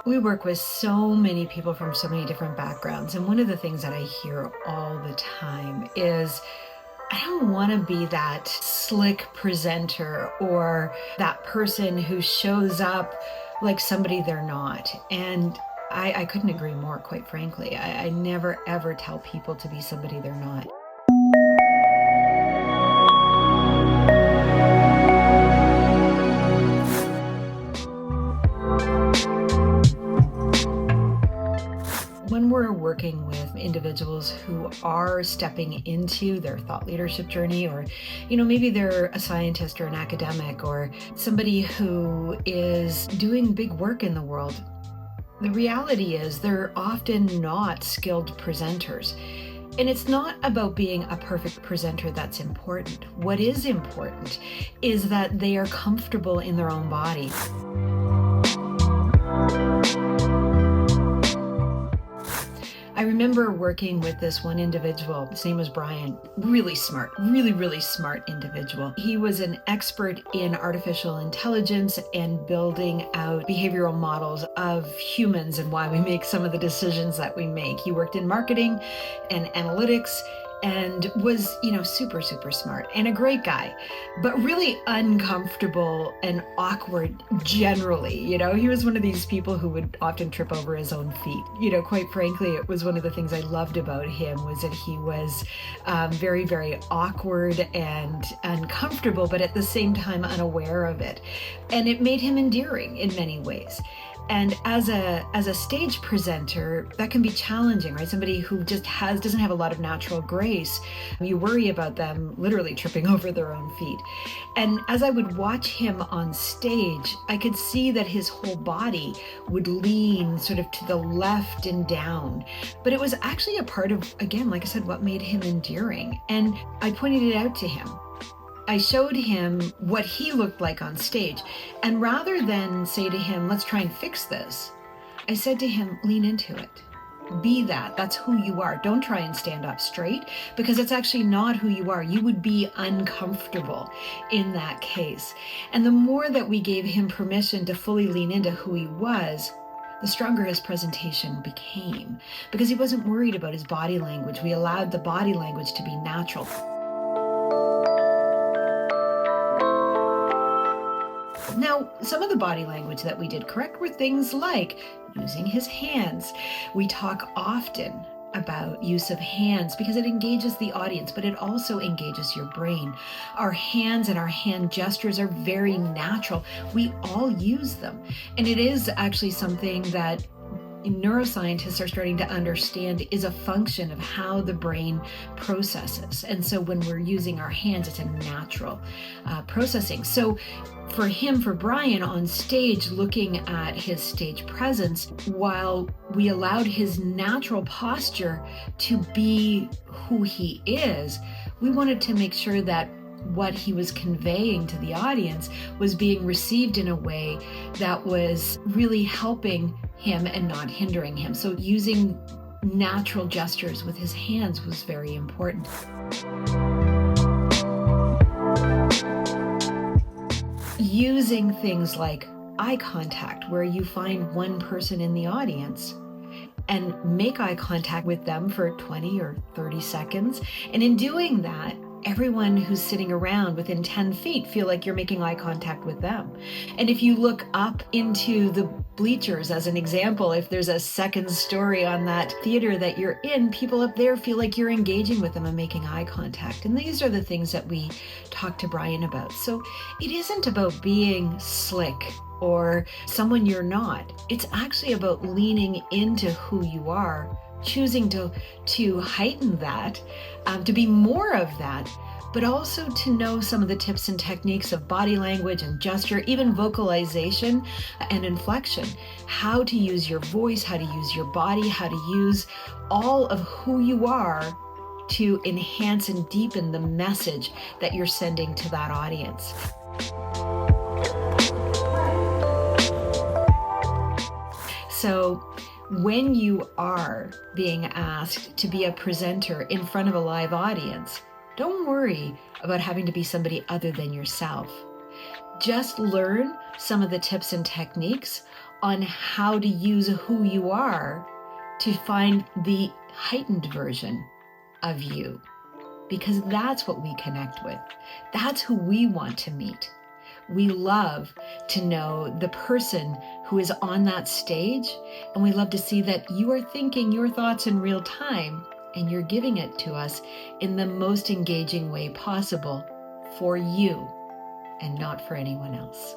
We work with so many people from so many different backgrounds. And one of the things that I hear all the time is, I don't want to be that slick presenter or that person who shows up like somebody they're not. And I couldn't agree more, quite frankly. I never, ever tell people to be somebody they're not. When we're working with individuals who are stepping into their thought leadership journey, or, maybe they're a scientist or an academic or somebody who is doing big work in the world, the reality is they're often not skilled presenters. And it's not about being a perfect presenter that's important. What is important is that they are comfortable in their own body. I remember working with this one individual. His name was Brian. Really smart, really smart individual. He was an expert in artificial intelligence and building out behavioral models of humans and why we make some of the decisions that we make. He worked in marketing and analytics and was, super smart and a great guy, but really uncomfortable and awkward generally. He was one of these people who would often trip over his own feet. Quite frankly, it was one of the things I loved about him was that he was very awkward and uncomfortable, but at the same time unaware of it. And it made him endearing in many ways. And as a stage presenter, that can be challenging, right? Somebody who just doesn't have a lot of natural grace. You worry about them literally tripping over their own feet. And as I would watch him on stage, I could see that his whole body would lean sort of to the left and down. But it was actually a part of, again, like I said, what made him endearing. And I pointed it out to him. I showed him what he looked like on stage. And rather than say to him, let's try and fix this, I said to him, lean into it. Be that. That's who you are. Don't try and stand up straight because it's actually not who you are. You would be uncomfortable in that case. And the more that we gave him permission to fully lean into who he was, the stronger his presentation became because he wasn't worried about his body language. We allowed the body language to be natural. Now, some of the body language that we did correct were things like using his hands. We talk often about use of hands because it engages the audience, but it also engages your brain. Our hands and our hand gestures are very natural. We all use them. And it is actually something that neuroscientists are starting to understand is a function of how the brain processes. And so when we're using our hands, it's a natural processing. So for Brian on stage, looking at his stage presence, while we allowed his natural posture to be who he is, we wanted to make sure that what he was conveying to the audience was being received in a way that was really helping him and not hindering him. So using natural gestures with his hands was very important. Using things like eye contact, where you find one person in the audience and make eye contact with them for 20 or 30 seconds. And in doing that, everyone who's sitting around within 10 feet feel like you're making eye contact with them. And if you look up into the bleachers, as an example, if there's a second story on that theater that you're in, people up there feel like you're engaging with them and making eye contact. And these are the things that we talk to Brian about. So it isn't about being slick or someone you're not. It's actually about leaning into who you are, choosing to heighten that, to be more of that, but also to know some of the tips and techniques of body language and gesture, even vocalization and inflection, how to use your voice, how to use your body, how to use all of who you are to enhance and deepen the message that you're sending to that audience. So when you are being asked to be a presenter in front of a live audience, don't worry about having to be somebody other than yourself. Just learn some of the tips and techniques on how to use who you are to find the heightened version of you, because that's what we connect with. That's who we want to meet. We love to know the person who is on that stage, and we love to see that you are thinking your thoughts in real time and you're giving it to us in the most engaging way possible for you and not for anyone else.